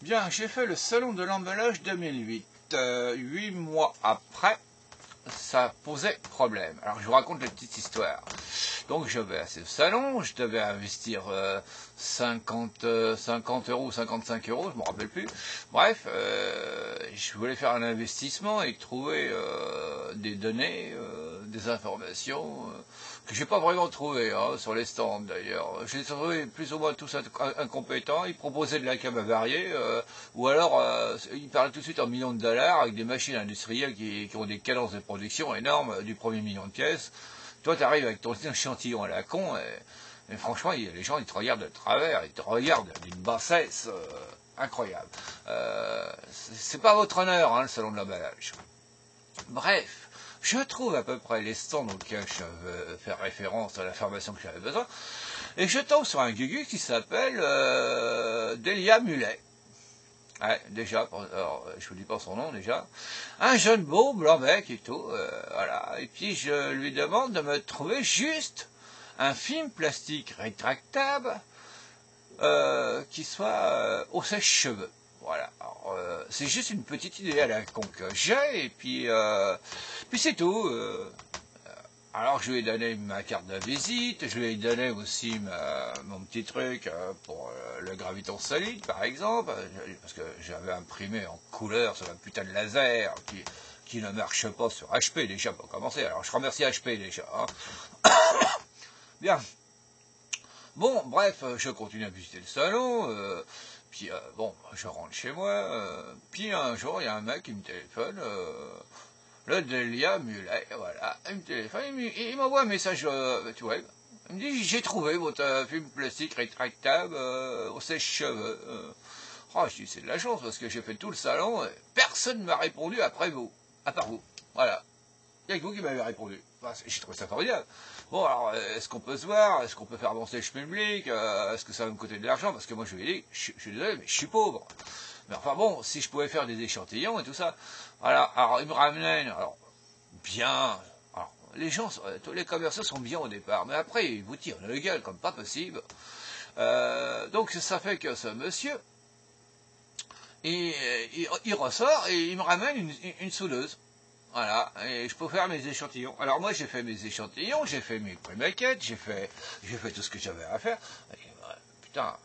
Bien, j'ai fait le salon de l'emballage 2008. 8 mois après, ça posait problème. Alors je vous raconte la petite histoire. Donc je vais à ce salon, je devais investir 50 euros, 55 euros, je me rappelle plus. Bref, je voulais faire un investissement et trouver des données, des informations que j'ai pas vraiment trouvé sur les stands d'ailleurs. J'ai trouvé plus ou moins tous incompétents. Ils proposaient de la cam avariée, ou alors ils parlaient tout de suite en millions de dollars avec des machines industrielles qui ont des cadences de production énormes du premier million de pièces. Toi, tu arrives avec ton échantillon à la con, et franchement, les gens, ils te regardent de travers, ils te regardent d'une bassesse incroyable. C'est pas votre honneur, le salon de l'emballage. Bref, je trouve à peu près les stands auxquels je veux faire référence à l'information que j'avais besoin, et je tombe sur un gugu qui s'appelle Delia Mullet. Ouais, déjà, alors, je vous dis pas son nom déjà. Un jeune beau, blanc bec et tout, voilà. Et puis je lui demande de me trouver juste un film plastique rétractable qui soit au sèche-cheveux. Voilà. C'est juste une petite idée à la con que j'ai, et puis c'est tout. Alors je lui ai donné ma carte de visite, je lui ai donné aussi mon petit truc pour le graviton solide par exemple, parce que j'avais imprimé en couleur sur un putain de laser qui ne marche pas sur HP déjà pour commencer. Alors je remercie HP déjà. Bien. Bon, bref, je continue à visiter le salon, puis bon, je rentre chez moi, puis un jour il y a un mec qui me téléphone. Le Delia Mullet, voilà, il me téléphone, il m'envoie un message web. Il me dit, j'ai trouvé votre film plastique rétractable au sèche-cheveux. Oh, je dis, c'est de la chance, parce que j'ai fait tout le salon, et personne ne m'a répondu après vous, à part vous. Voilà. Il n'y a que vous qui m'avez répondu. Enfin, j'ai trouvé ça formidable. Bon, alors, est-ce qu'on peut se voir? Est-ce qu'on peut faire avancer le schmilblick? Est-ce que ça va me coûter de l'argent? Parce que moi, je lui ai dit, je suis désolé, mais je suis pauvre. Mais enfin bon, si je pouvais faire des échantillons et tout ça. Voilà, alors il me ramène, alors, bien. Alors, les gens, tous les commerciaux sont bien au départ, mais après, ils vous tirent le gueule comme pas possible. Donc, ça fait que ce monsieur, il ressort et il me ramène une soudeuse. Voilà, et je peux faire mes échantillons. Alors moi, j'ai fait mes échantillons, j'ai fait mes pré-maquettes, j'ai fait tout ce que j'avais à faire. Et, putain,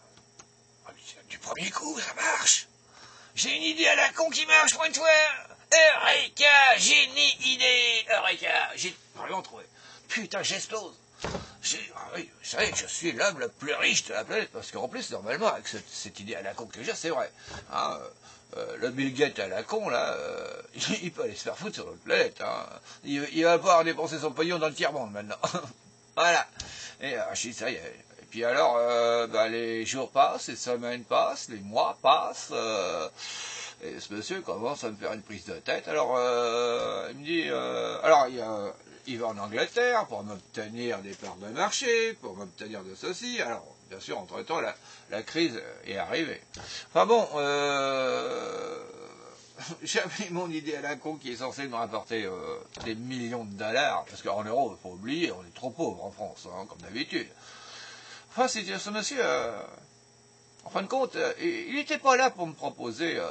du premier coup, ça marche. J'ai une idée à la con qui marche pour une fois. Eureka, génie idée, Eureka, j'ai vraiment trouvé. Putain, j'explose. Oui, vous savez, je suis l'homme le plus riche de la planète, parce qu'en plus, normalement, avec cette idée à la con que j'ai, c'est vrai. Le Bill Gates à la con, là, il peut aller se faire foutre sur notre planète. Il va pouvoir dépenser son pognon dans le tiers-monde, maintenant. Voilà. Et je dis, ça y est. Et puis alors, les jours passent, les semaines passent, les mois passent, et ce monsieur commence à me faire une prise de tête. Alors, il me dit, alors il va en Angleterre pour m'obtenir des parts de marché, pour m'obtenir de ceci. Alors, bien sûr, entre-temps, la crise est arrivée. Enfin bon, j'avais mon idée à la con qui est censée me rapporter des millions de dollars, parce qu'en euros, il faut oublier, on est trop pauvre en France, comme d'habitude. Enfin, c'est ce monsieur, en fin de compte, il n'était pas là pour me proposer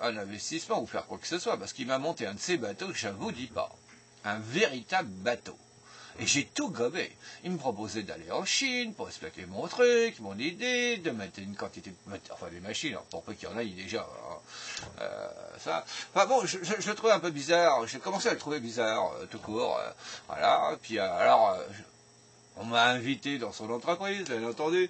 un investissement ou faire quoi que ce soit, parce qu'il m'a monté un de ces bateaux que je ne vous dis pas. Un véritable bateau. Et j'ai tout gobé. Il me proposait d'aller en Chine pour expliquer mon truc, mon idée, de mettre une quantité de... Enfin, des machines, pour peu qu'il y en ait déjà. Ça. Enfin bon, je le trouvais un peu bizarre. J'ai commencé à le trouver bizarre, tout court. Voilà. Puis alors... on m'a invité dans son entreprise, bien entendu.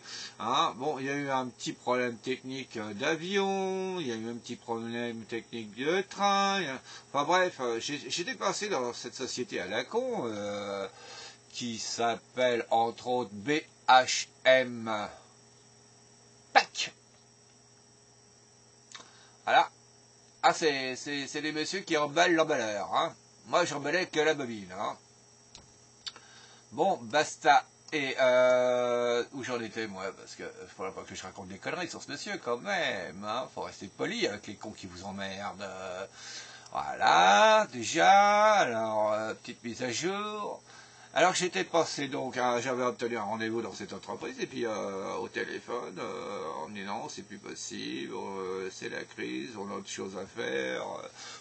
Bon, il y a eu un petit problème technique d'avion, il y a eu un petit problème technique de train. Enfin bref, j'étais passé dans cette société à la con qui s'appelle entre autres BHM PAC. Voilà. C'est les messieurs qui emballent l'emballeur. Moi, j'emballais que la bobine. Bon, basta. Et où j'en étais, moi, parce que faudra pas que je raconte des conneries sur ce monsieur, quand même. Faut rester poli avec les cons qui vous emmerdent. Voilà, déjà. Alors, petite mise à jour. Alors j'étais passé donc, j'avais obtenu un rendez-vous dans cette entreprise, et puis au téléphone, on me dit non, c'est plus possible, c'est la crise, on a autre chose à faire.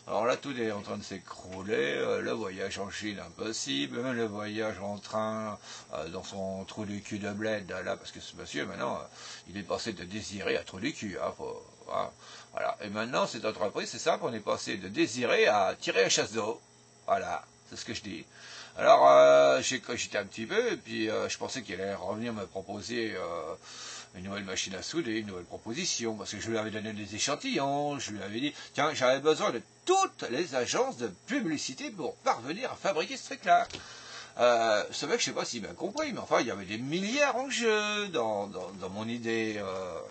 Alors là, tout est en train de s'écrouler, le voyage en Chine impossible, même le voyage en train dans son trou du cul de bled, là, parce que ce monsieur, maintenant, il est passé de désirer à trou du cul, hein, voilà. Et maintenant, cette entreprise, c'est simple, on est passé de désirer à tirer à chasse d'eau. Voilà, c'est ce que je dis. Alors, j'étais un petit peu, et puis je pensais qu'il allait revenir me proposer une nouvelle machine à souder, une nouvelle proposition, parce que je lui avais donné des échantillons, je lui avais dit, tiens, j'avais besoin de toutes les agences de publicité pour parvenir à fabriquer ce truc-là. Ce mec, je sais pas s'il m'a compris, mais enfin, il y avait des milliards en jeu dans mon idée.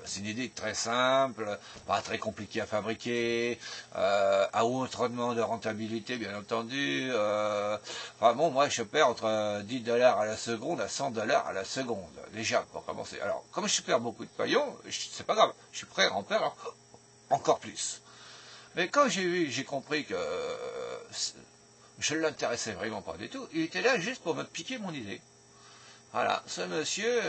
C'est une idée très simple, pas très compliquée à fabriquer, à haut traitement de rentabilité, bien entendu. Enfin bon, moi, je perds entre 10 $ à la seconde à 100 $ à la seconde, déjà, pour commencer. Alors, comme je perds beaucoup de paillons, c'est pas grave, je suis prêt à en perdre encore plus. Mais quand j'ai compris que je ne l'intéressais vraiment pas du tout, il était là juste pour me piquer mon idée. Voilà, ce monsieur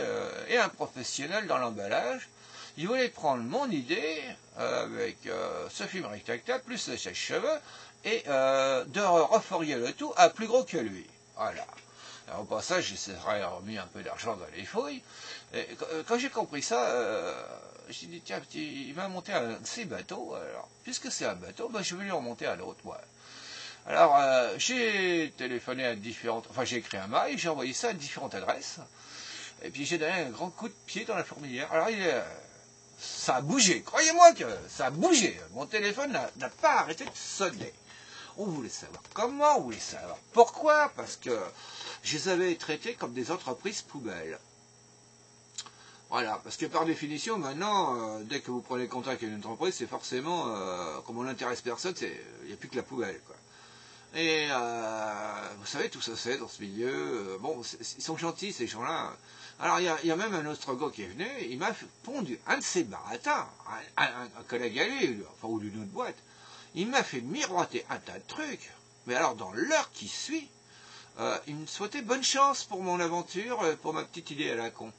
est un professionnel dans l'emballage, il voulait prendre mon idée, avec ce film rectangulaire, plus le sèche-cheveux, et de reforger le tout à plus gros que lui. Voilà. Alors, au passage, il s'est remis un peu d'argent dans les fouilles, et quand j'ai compris ça, j'ai dit, tiens, il m'a monté un de ces bateaux, alors, puisque c'est un bateau, ben, je vais lui remonter un autre, moi. Alors, j'ai téléphoné à différentes... Enfin, j'ai écrit un mail, j'ai envoyé ça à différentes adresses. Et puis, j'ai donné un grand coup de pied dans la fourmilière. Alors, ça a bougé. Croyez-moi que ça a bougé. Mon téléphone n'a pas arrêté de sonner. On voulait savoir comment, on voulait savoir pourquoi. Parce que je les avais traités comme des entreprises poubelles. Voilà, parce que par définition, maintenant, dès que vous prenez contact avec une entreprise, c'est forcément, comme on n'intéresse personne, il n'y a plus que la poubelle, quoi. Et vous savez, tout ça c'est dans ce milieu. Bon, ils sont gentils ces gens-là. Alors il y a même un autre gars qui est venu, il m'a pondu un de ses baratins, un collègue à lui, enfin ou d'une autre boîte. Il m'a fait miroiter un tas de trucs. Mais alors dans l'heure qui suit, il me souhaitait bonne chance pour mon aventure, pour ma petite idée à la con.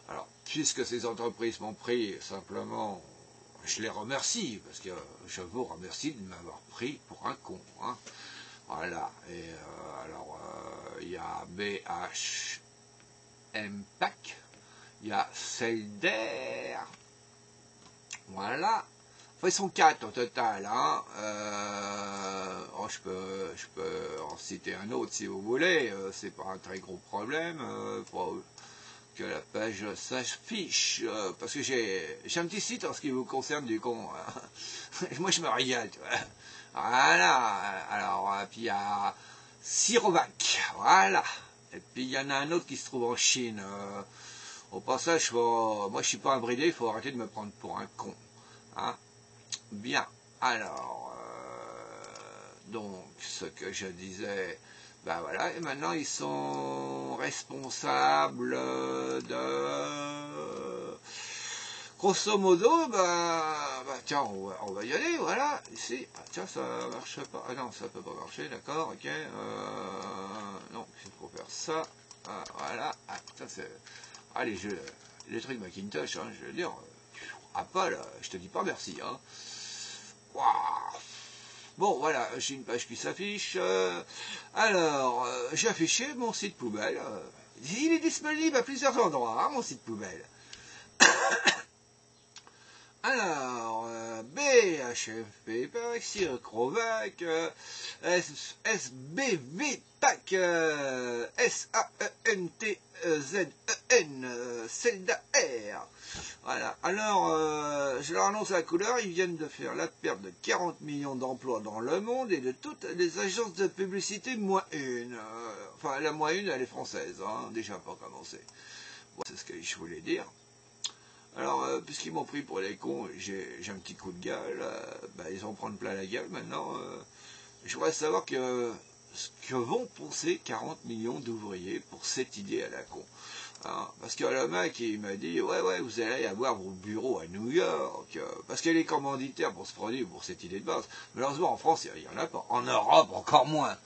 Alors puisque ces entreprises m'ont pris, simplement, je les remercie parce que je vous remercie de m'avoir pris pour un con. Hein. Voilà, et alors il y a BH MPAC, il y a Selder, voilà, enfin ils sont 4 au total, hein. Oh, je peux en citer un autre si vous voulez, c'est pas un très gros problème, pour que la page s'affiche, parce que j'ai un petit site en ce qui vous concerne du con, hein. Moi je me régale, tu vois. Voilà, alors, puis il y a Sirovac, voilà, et puis il y en a un autre qui se trouve en Chine. Au passage, moi je suis pas un bridé, il faut arrêter de me prendre pour un con. Hein. Bien, alors, donc ce que je disais, ben voilà, et maintenant ils sont responsables de... Grosso modo, tiens, on va y aller, voilà, ici, tiens, ça marche pas, ah non, ça peut pas marcher, d'accord, ok, non, il faut faire ça, voilà, ça c'est, les trucs Macintosh, hein, je veux dire, Apple, je te dis pas merci, hein, waouh. Bon, voilà, j'ai une page qui s'affiche, alors, j'ai affiché mon site poubelle, il est disponible à plusieurs endroits, hein, mon site poubelle. Alors, BHFP, Sirovac, SBVPAC, SAENTZEN, Selda R. Voilà, alors, je leur annonce la couleur, ils viennent de faire la perte de 40 millions d'emplois dans le monde et de toutes les agences de publicité, moins une. Enfin, la moins une, elle est française, hein, déjà pas commencé. Voilà, c'est ce que je voulais dire. Alors, puisqu'ils m'ont pris pour les cons, j'ai un petit coup de gueule, ils vont prendre plein la gueule maintenant. Je voudrais savoir ce que vont penser 40 millions d'ouvriers pour cette idée à la con. Hein, parce que le mec, il m'a dit, ouais, vous allez avoir vos bureaux à New York, parce qu'il est commanditaire pour ce produit, pour cette idée de base. Malheureusement, en France, il n'y en a pas. En Europe, encore moins.